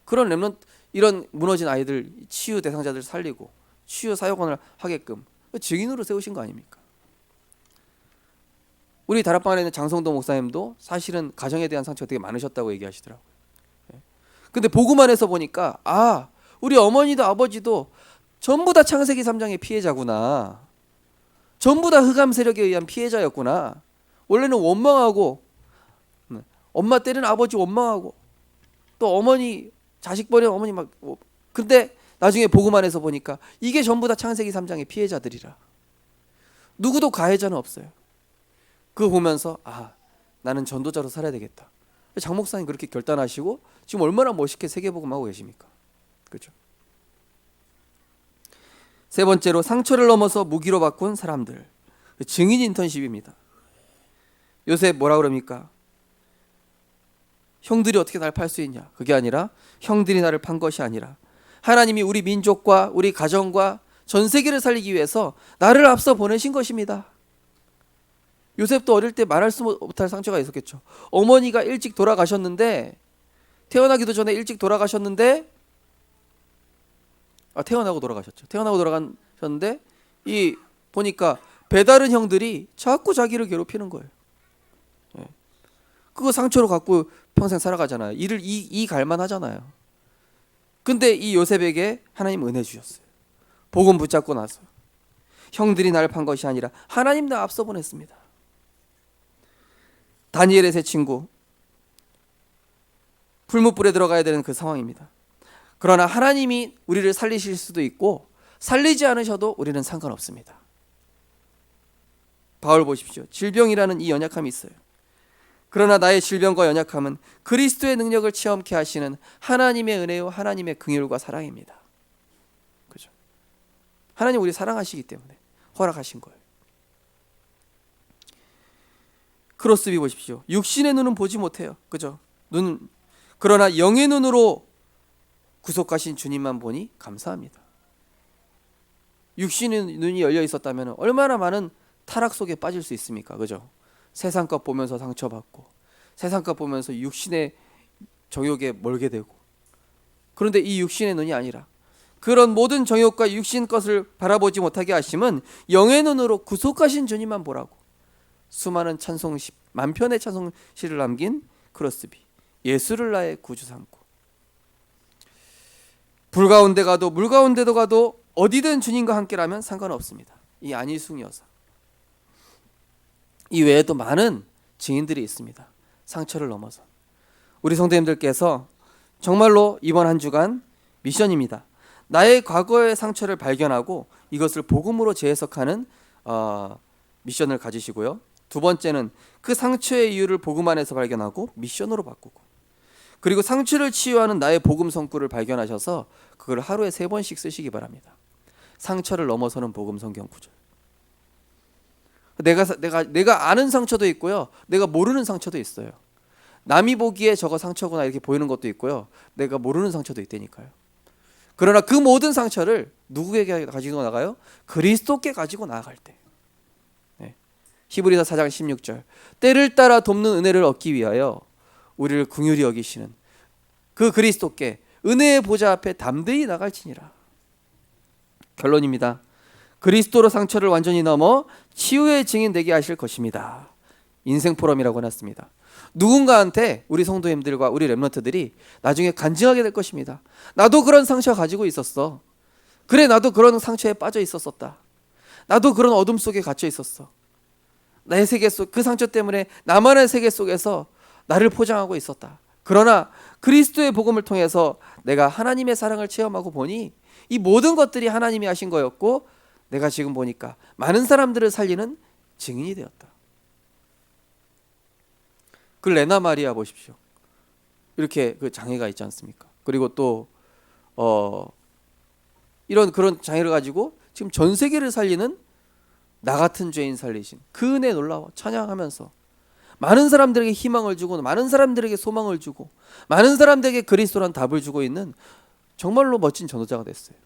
Speaker 3: 그런 렘넌트, 이런 무너진 아이들, 치유 대상자들 살리고 치유 사역원을 하게끔 증인으로 세우신 거 아닙니까? 우리 다락방에 있는 장성도 목사님도 사실은 가정에 대한 상처가 되게 많으셨다고 얘기하시더라고요. 근데 복음 안에서 보니까 우리 어머니도 아버지도 전부 다 창세기 3장의 피해자구나. 전부 다 흑암 세력에 의한 피해자였구나. 원래는 원망하고 엄마 때리는 아버지 원망하고 또 어머니 자식 버린 어머니 막 근데 나중에 복음 안에서 보니까 이게 전부 다 창세기 3장의 피해자들이라. 누구도 가해자는 없어요. 그거 보면서 나는 전도자로 살아야 되겠다. 장 목사님 그렇게 결단하시고 지금 얼마나 멋있게 세계복음하고 계십니까? 그렇죠? 세 번째로 상처를 넘어서 무기로 바꾼 사람들. 증인 인턴십입니다. 요새 뭐라 그럽니까? 형들이 어떻게 날 팔 수 있냐? 그게 아니라 형들이 나를 판 것이 아니라 하나님이 우리 민족과 우리 가정과 전 세계를 살리기 위해서 나를 앞서 보내신 것입니다. 요셉도 어릴 때 말할 수 못할 상처가 있었겠죠. 어머니가 일찍 돌아가셨는데 태어나기도 전에 일찍 돌아가셨는데 태어나고 돌아가셨죠. 태어나고 돌아가셨는데 이 보니까 배다른 형들이 자꾸 자기를 괴롭히는 거예요. 그거 상처로 갖고 평생 살아가잖아요. 이 갈만 하잖아요. 근데 이 요셉에게 하나님 은혜 주셨어요. 복음 붙잡고 나서 형들이 나를 판 것이 아니라 하나님 나 앞서 보냈습니다. 다니엘의 세 친구 풀무불에 들어가야 되는 그 상황입니다. 그러나 하나님이 우리를 살리실 수도 있고 살리지 않으셔도 우리는 상관없습니다. 바울 보십시오. 질병이라는 이 연약함이 있어요. 그러나 나의 질병과 연약함은 그리스도의 능력을 체험케 하시는 하나님의 은혜요 하나님의 긍휼과 사랑입니다. 그죠? 하나님 우리 사랑하시기 때문에 허락하신 거예요. 크로스비 보십시오. 육신의 눈은 보지 못해요. 그죠? 그러나 영의 눈으로 구속하신 주님만 보니 감사합니다. 육신의 눈이 열려 있었다면 얼마나 많은 타락 속에 빠질 수 있습니까? 그죠? 세상 것 보면서 상처받고 세상 것 보면서 육신의 정욕에 몰게 되고 그런데 이 육신의 눈이 아니라 그런 모든 정욕과 육신 것을 바라보지 못하게 하심은 영의 눈으로 구속하신 주님만 보라고 수많은 찬송시 만편의 찬송시를 남긴 크로스비 예수를 나의 구주 삼고 불 가운데 가도 물 가운데도 가도 어디든 주님과 함께라면 상관없습니다. 이 안희숙 여사 이 외에도 많은 증인들이 있습니다. 상처를 넘어서 우리 성도님들께서 정말로 이번 한 주간 미션입니다. 나의 과거의 상처를 발견하고 이것을 복음으로 재해석하는 미션을 가지시고요. 두 번째는 그 상처의 이유를 복음 안에서 발견하고 미션으로 바꾸고 그리고 상처를 치유하는 나의 복음 성구를 발견하셔서 그걸 하루에 3번씩 쓰시기 바랍니다. 상처를 넘어서는 복음 성경 구절. 내가 아는 상처도 있고요. 내가 모르는 상처도 있어요. 남이 보기에 저거 상처구나 이렇게 보이는 것도 있고요. 내가 모르는 상처도 있다니까요. 그러나 그 모든 상처를 누구에게 가지고 나가요? 그리스도께 가지고 나아갈 때. 히브리서 4장 16절 때를 따라 돕는 은혜를 얻기 위하여 우리를 긍휼히 여기시는 그 그리스도께 은혜의 보좌 앞에 담대히 나갈지니라. 결론입니다. 그리스도로 상처를 완전히 넘어 치유의 증인 되게 하실 것입니다. 인생 포럼이라고 해놨습니다. 누군가한테 우리 성도님들과 우리 렘넌트들이 나중에 간증하게 될 것입니다. 나도 그런 상처 가지고 있었어. 그래 나도 그런 상처에 빠져 있었었다. 나도 그런 어둠 속에 갇혀 있었어. 나의 세계 속, 그 상처 때문에 나만의 세계 속에서 나를 포장하고 있었다. 그러나 그리스도의 복음을 통해서 내가 하나님의 사랑을 체험하고 보니 이 모든 것들이 하나님이 하신 거였고, 내가 지금 보니까 많은 사람들을 살리는 증인이 되었다. 그 레나 마리아 보십시오. 이렇게 그 장애가 있지 않습니까? 그리고 또 이런 그런 장애를 가지고 지금 전 세계를 살리는 나 같은 죄인 살리신 그 은혜 놀라워 찬양하면서 많은 사람들에게 희망을 주고, 많은 사람들에게 소망을 주고, 많은 사람들에게 그리스도란 답을 주고 있는 정말로 멋진 전도자가 됐어요.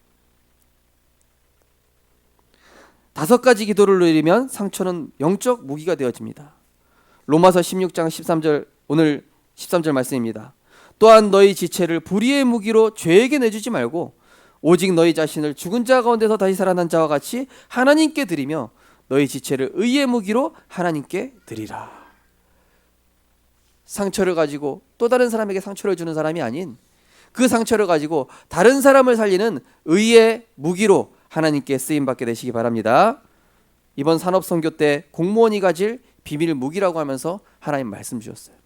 Speaker 3: 5가지 기도를 누리면 상처는 영적 무기가 되어집니다. 로마서 16장 13절, 오늘 13절 말씀입니다. 또한 너희 지체를 불의의 무기로 죄에게 내주지 말고 오직 너희 자신을 죽은 자 가운데서 다시 살아난 자와 같이 하나님께 드리며 너희 지체를 의의 무기로 하나님께 드리라. 상처를 가지고 또 다른 사람에게 상처를 주는 사람이 아닌 그 상처를 가지고 다른 사람을 살리는 의의 무기로 하나님께 쓰임받게 되시기 바랍니다. 이번 산업선교 때 공무원이 가질 비밀 무기라고 하면서 하나님 말씀 주셨어요.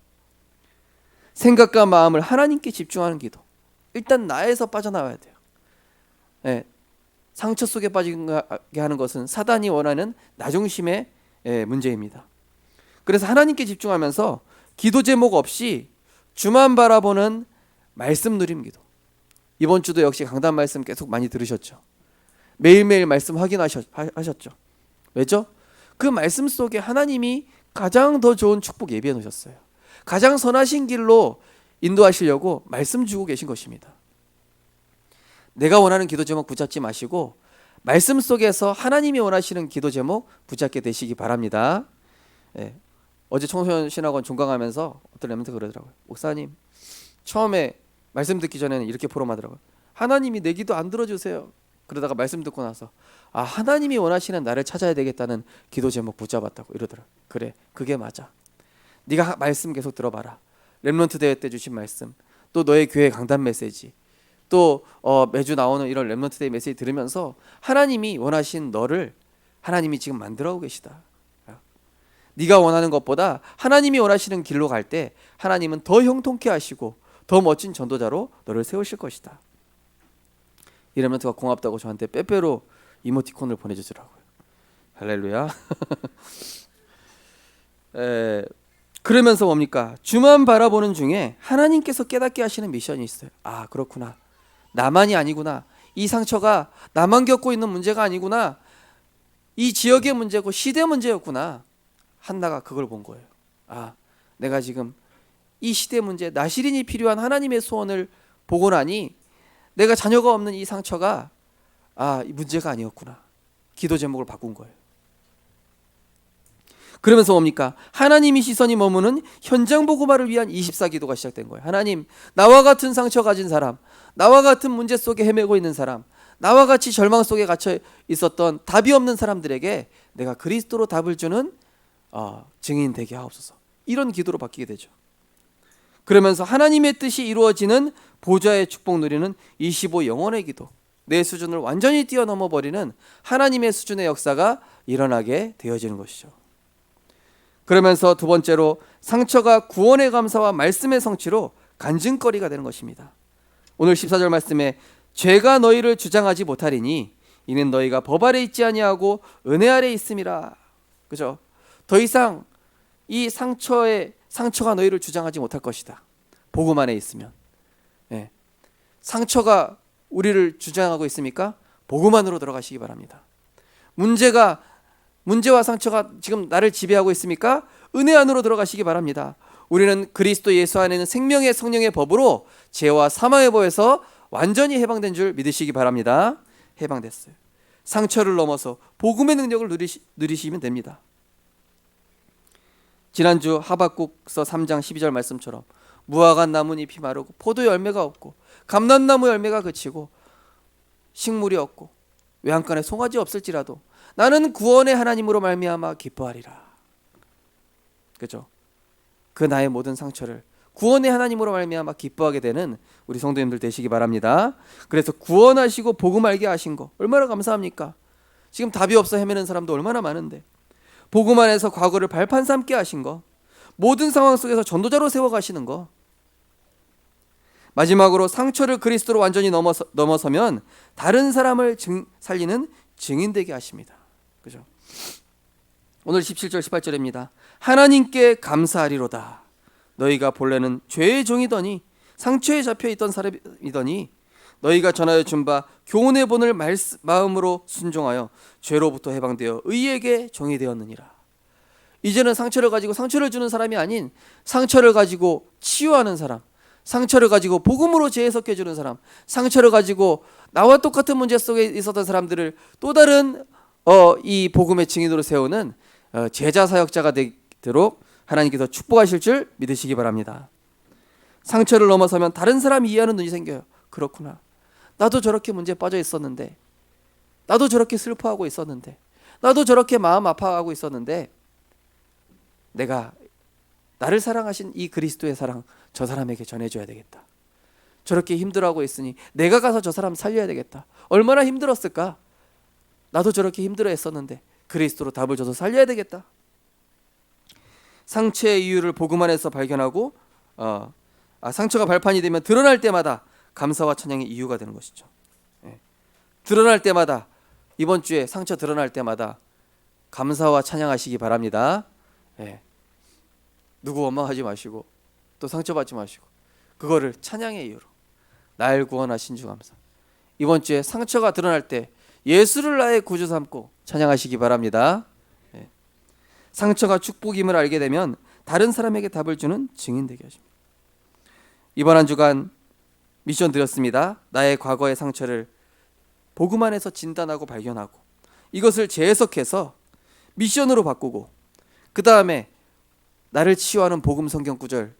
Speaker 3: 생각과 마음을 하나님께 집중하는 기도. 일단 나에서 빠져나와야 돼요. 네, 상처 속에 빠지게 하는 것은 사단이 원하는 나중심의 문제입니다. 그래서 하나님께 집중하면서 기도 제목 없이 주만 바라보는 말씀 누림 기도. 이번 주도 역시 강단 말씀 계속 많이 들으셨죠. 매일매일 말씀 확인하셨죠. 왜죠? 그 말씀 속에 하나님이 가장 더 좋은 축복 예비해 놓으셨어요. 가장 선하신 길로 인도하시려고 말씀 주고 계신 것입니다. 내가 원하는 기도 제목 붙잡지 마시고 말씀 속에서 하나님이 원하시는 기도 제목 붙잡게 되시기 바랍니다. 어제 청소년 신학원 종강하면서 어떤 렘넌트 그러더라고요. 목사님, 처음에 말씀 듣기 전에는 이렇게 포럼하더라고요. 하나님이 내 기도 안 들어주세요. 그러다가 말씀 듣고 나서 하나님이 원하시는 나를 찾아야 되겠다는 기도 제목 붙잡았다고 이러더라고요. 그래, 그게 맞아. 네가 말씀 계속 들어봐라. 렘넌트 대회 때 주신 말씀, 또 너의 교회 강단 메시지, 또 매주 나오는 이런 렘넌트 데이 메시지 들으면서 하나님이 원하신 너를 하나님이 지금 만들어오고 계시다. 네가 원하는 것보다 하나님이 원하시는 길로 갈 때 하나님은 더 형통케 하시고 더 멋진 전도자로 너를 세우실 것이다. 이 렘넌트가 고맙다고 저한테 빼빼로 이모티콘을 보내주더라고요. 할렐루야. 그러면서 뭡니까? 주만 바라보는 중에 하나님께서 깨닫게 하시는 미션이 있어요. 그렇구나. 나만이 아니구나. 이 상처가 나만 겪고 있는 문제가 아니구나. 이 지역의 문제고 시대 문제였구나. 한나가 그걸 본 거예요. 내가 지금 이 시대 문제, 나시린이 필요한 하나님의 소원을 보고 나니 내가 자녀가 없는 이 상처가 이 문제가 아니었구나. 기도 제목을 바꾼 거예요. 그러면서 뭡니까? 하나님이 시선이 머무는 현장 복음화를 위한 24기도가 시작된 거예요. 하나님, 나와 같은 상처 가진 사람, 나와 같은 문제 속에 헤매고 있는 사람, 나와 같이 절망 속에 갇혀 있었던 답이 없는 사람들에게 내가 그리스도로 답을 주는 증인 되게 하옵소서. 이런 기도로 바뀌게 되죠. 그러면서 하나님의 뜻이 이루어지는 보좌의 축복 누리는 25 영혼의 기도, 내 수준을 완전히 뛰어넘어 버리는 하나님의 수준의 역사가 일어나게 되어지는 것이죠. 그러면서 두 번째로 상처가 구원의 감사와 말씀의 성취로 간증거리가 되는 것입니다. 오늘 14절 말씀에 죄가 너희를 주장하지 못하리니 이는 너희가 법 아래 있지 아니하고 은혜 아래 있음이라. 그죠? 더 이상 이 상처가 너희를 주장하지 못할 것이다. 복음 안에 있으면. 상처가 우리를 주장하고 있습니까? 복음 안으로 들어가시기 바랍니다. 문제와 상처가 지금 나를 지배하고 있습니까? 은혜 안으로 들어가시기 바랍니다. 우리는 그리스도 예수 안에 있는 생명의 성령의 법으로 죄와 사망의 법에서 완전히 해방된 줄 믿으시기 바랍니다. 해방됐어요. 상처를 넘어서 복음의 능력을 누리시면 됩니다. 지난주 하박국서 3장 12절 말씀처럼 무화과 나뭇잎이 마르고 포도 열매가 없고 감람나무 열매가 그치고 식물이 없고 외양간에 송아지 없을지라도 나는 구원의 하나님으로 말미암아 기뻐하리라. 그죠? 그 나의 모든 상처를 구원의 하나님으로 말미암아 기뻐하게 되는 우리 성도님들 되시기 바랍니다. 그래서 구원하시고 복음 알게 하신 거 얼마나 감사합니까? 지금 답이 없어 헤매는 사람도 얼마나 많은데 복음 안에서 과거를 발판 삼게 하신 거, 모든 상황 속에서 전도자로 세워가시는 거, 마지막으로 상처를 그리스도로 완전히 넘어서면 다른 사람을 살리는 증인되게 하십니다. 그죠? 오늘 17절 18절입니다. 하나님께 감사하리로다. 너희가 본래는 죄의 종이더니 상처에 잡혀있던 사람이더니 너희가 전하여 준 바 교훈의 본을 마음으로 순종하여 죄로부터 해방되어 의에게 종이 되었느니라. 이제는 상처를 가지고 상처를 주는 사람이 아닌 상처를 가지고 치유하는 사람, 상처를 가지고 복음으로 재해석해 사람, 상처를 가지고 나와 똑같은 문제 속에 있었던 사람들을 또 다른 이 복음의 증인으로 세우는 제자 사역자가 되도록 하나님께서 축복하실 줄 믿으시기 바랍니다. 상처를 넘어서면 다른 사람이 이해하는 눈이 생겨요. 그렇구나. 나도 저렇게 문제에 빠져 있었는데, 나도 저렇게 슬퍼하고 있었는데, 나도 저렇게 마음 아파하고 있었는데, 내가 나를 사랑하신 이 그리스도의 사랑 저 사람에게 전해줘야 되겠다. 저렇게 힘들어하고 있으니 내가 가서 저 사람 살려야 되겠다. 얼마나 힘들었을까? 나도 저렇게 힘들어했었는데 그리스도로 답을 줘서 살려야 되겠다. 상처의 이유를 복음 안에서 발견하고 상처가 발판이 되면 드러날 때마다 감사와 찬양의 이유가 되는 것이죠. 드러날 때마다, 이번 주에 상처 드러날 때마다 감사와 찬양하시기 바랍니다. 누구 원망하지 마시고 또 상처받지 마시고 그거를 찬양의 이유로 날 구원하신 주 감사. 이번 주에 상처가 드러날 때 예수를 나의 구주 삼고 찬양하시기 바랍니다. 상처가 축복임을 알게 되면 다른 사람에게 답을 주는 증인 되게 하십니다. 이번 한 주간 미션 드렸습니다. 나의 과거의 상처를 복음 안에서 진단하고 발견하고 이것을 재해석해서 미션으로 바꾸고 그 다음에 나를 치유하는 복음 성경 구절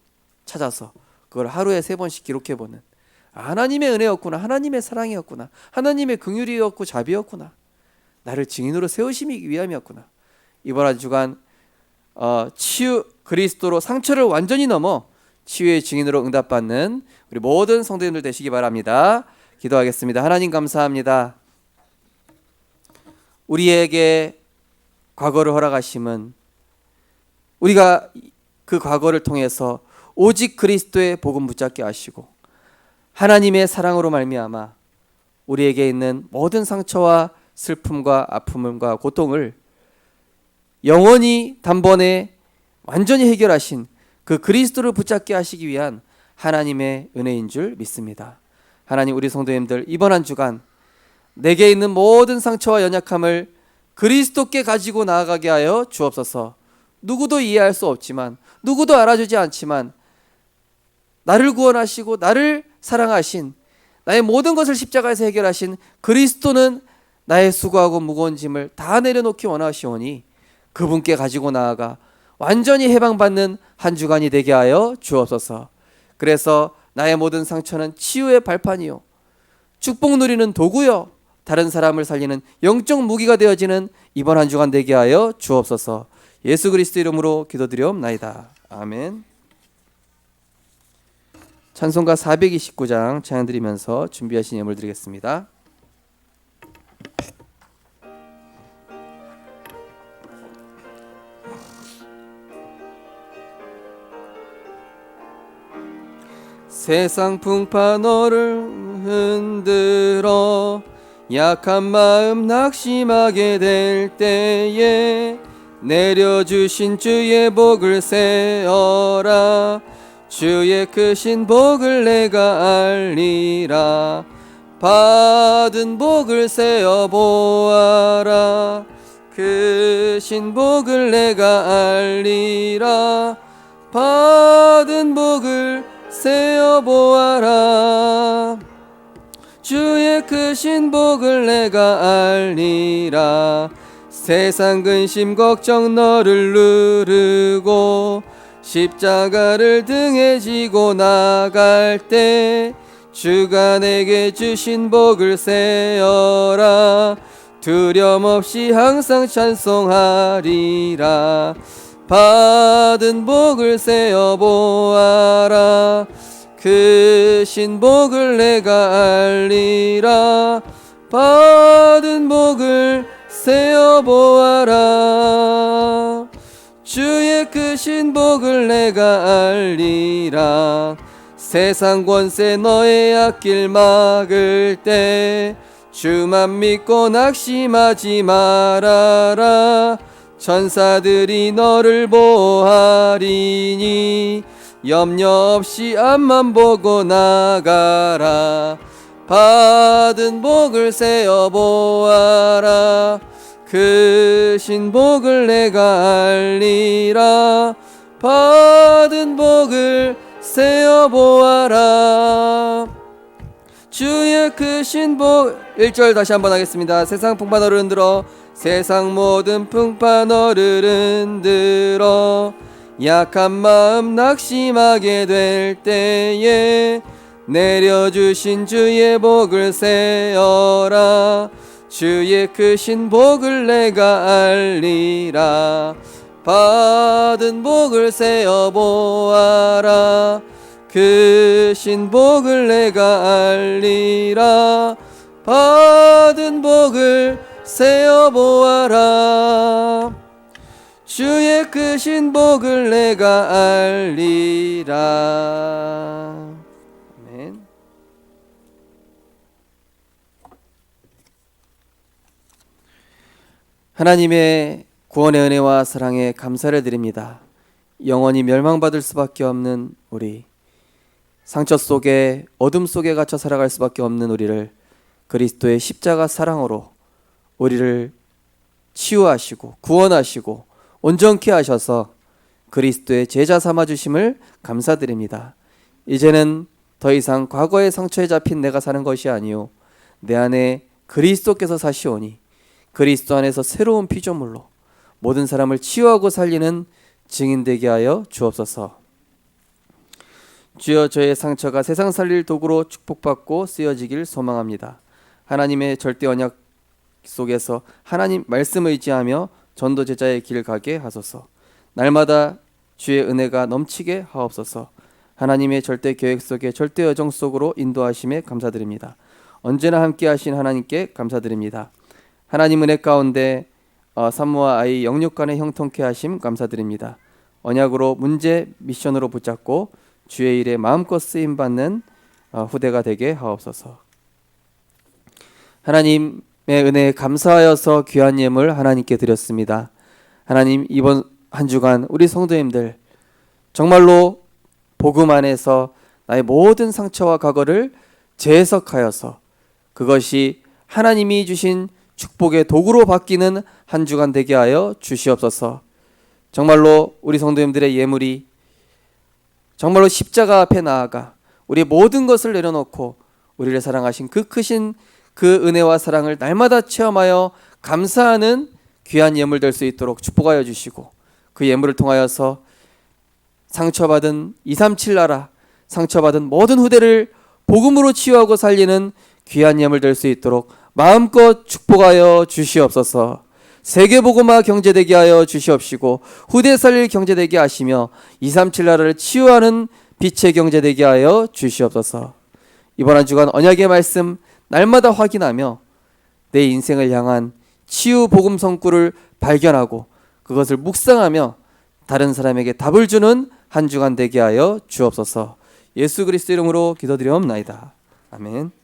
Speaker 3: 찾아서 그걸 하루에 3번씩 기록해보는, 하나님의 은혜였구나, 하나님의 사랑이었구나, 하나님의 긍휼이었고 자비였구나, 나를 증인으로 세우시기 위함이었구나. 이번 한 주간 치유 그리스도로 상처를 완전히 넘어 치유의 증인으로 응답받는 우리 모든 성도님들 되시기 바랍니다. 기도하겠습니다. 하나님 감사합니다. 우리에게 과거를 허락하심은 우리가 그 과거를 통해서 오직 그리스도의 복음 붙잡게 하시고 하나님의 사랑으로 말미암아 우리에게 있는 모든 상처와 슬픔과 아픔과 고통을 영원히 단번에 완전히 해결하신 그 그리스도를 붙잡게 하시기 위한 하나님의 은혜인 줄 믿습니다. 하나님, 우리 성도님들 이번 한 주간 내게 있는 모든 상처와 연약함을 그리스도께 가지고 나아가게 하여 주옵소서. 누구도 이해할 수 없지만, 누구도 알아주지 않지만 나를 구원하시고 나를 사랑하신, 나의 모든 것을 십자가에서 해결하신 그리스도는 나의 수고하고 무거운 짐을 다 내려놓기 원하시오니 그분께 가지고 나아가 완전히 해방받는 한 주간이 되게 하여 주옵소서. 그래서 나의 모든 상처는 치유의 발판이요, 축복 누리는 도구요, 다른 사람을 살리는 영적 무기가 되어지는 이번 한 주간 되게 하여 주옵소서. 예수 그리스도 이름으로 기도드리옵나이다. 아멘. 찬송가 429장 찬양 드리면서 준비하신 예물 드리겠습니다. 세상 풍파 너를 흔들어 약한 마음 낙심하게 될 때에 내려주신 주의 복을 세어라. 주의 크신 복을 내가 알리라. 받은 복을 세어 보아라. 크신 복을 내가 알리라. 받은 복을 세어 보아라. 주의 크신 복을 내가 알리라. 세상 근심 걱정 너를 누르고 십자가를 등에 지고 나갈 때 주가 내게 주신 복을 세어라. 두려움 없이 항상 찬송하리라. 받은 복을 세어 보아라. 크신 복을 내가 알리라. 받은 복을 세어 보아라. 주의 크신 복을 내가 알리라. 세상 권세 너의 앞길 막을 때 주만 믿고 낙심하지 말아라. 천사들이 너를 보호하리니 염려 없이 앞만 보고 나가라. 받은 복을 세어 보아라. 크신 복을 내가 알리라. 받은 복을 세어 보아라. 주의 크신 복. 1절 다시 한번 하겠습니다. 세상 풍파 너를 흔들어. 세상 모든 풍파 너를 흔들어. 약한 마음 낙심하게 될 때에 내려주신 주의 복을 세어라. 주의 크신 복을 내가 알리라. 받은 복을 세어 보아라. 크신 복을 내가 알리라. 받은 복을 세어 보아라. 주의 크신 복을 내가 알리라. 아멘. 하나님의 구원의 은혜와 사랑에 감사를 드립니다. 영원히 멸망받을 수밖에 없는 우리, 상처 속에 어둠 속에 갇혀 살아갈 수밖에 없는 우리를 그리스도의 십자가 사랑으로 우리를 치유하시고 구원하시고 온전케 하셔서 그리스도의 제자 삼아주심을 감사드립니다. 이제는 더 이상 과거의 상처에 잡힌 내가 사는 것이 아니요 내 안에 그리스도께서 사시오니 그리스도 안에서 새로운 피조물로 모든 사람을 치유하고 살리는 증인되게 하여 주옵소서. 주여, 저의 상처가 세상 살릴 도구로 축복받고 쓰여지길 소망합니다. 하나님의 절대 언약 속에서 하나님 말씀 의지하며 전도 제자의 길 가게 하소서. 날마다 주의 은혜가 넘치게 하옵소서. 하나님의 절대 계획 속에 절대 여정 속으로 인도하심에 감사드립니다. 언제나 함께 하신 하나님께 감사드립니다. 하나님 은혜 가운데 산모와 아이 영육 간의 형통케 하심 감사드립니다. 언약으로 문제 미션으로 붙잡고 주의 일에 마음껏 쓰임 받는 후대가 되게 하옵소서. 하나님의 은혜에 감사하여서 귀한 예물 하나님께 드렸습니다. 하나님, 이번 한 주간 우리 성도님들 정말로 복음 안에서 나의 모든 상처와 과거를 재해석하여서 그것이 하나님이 주신 축복의 도구로 바뀌는 한 주간 되게 하여 주시옵소서. 정말로 우리 성도님들의 예물이 정말로 십자가 앞에 나아가 우리 모든 것을 내려놓고 우리를 사랑하신 그 크신 그 은혜와 사랑을 날마다 체험하여 감사하는 귀한 예물 될 수 있도록 축복하여 주시고 그 예물을 통하여서 상처받은 237 나라, 상처받은 모든 후대를 복음으로 치유하고 살리는 귀한 예물 될 수 있도록 마음껏 축복하여 주시옵소서. 세계복음화 경제되게 하여 주시옵시고 후대 살릴 경제되게 하시며 237 나라를 치유하는 빛의 경제되게 하여 주시옵소서. 이번 한 주간 언약의 말씀 날마다 확인하며 내 인생을 향한 치유 복음 성구를 발견하고 그것을 묵상하며 다른 사람에게 답을 주는 한 주간 되게 하여 주옵소서. 예수 그리스도 이름으로 기도드리옵나이다. 아멘.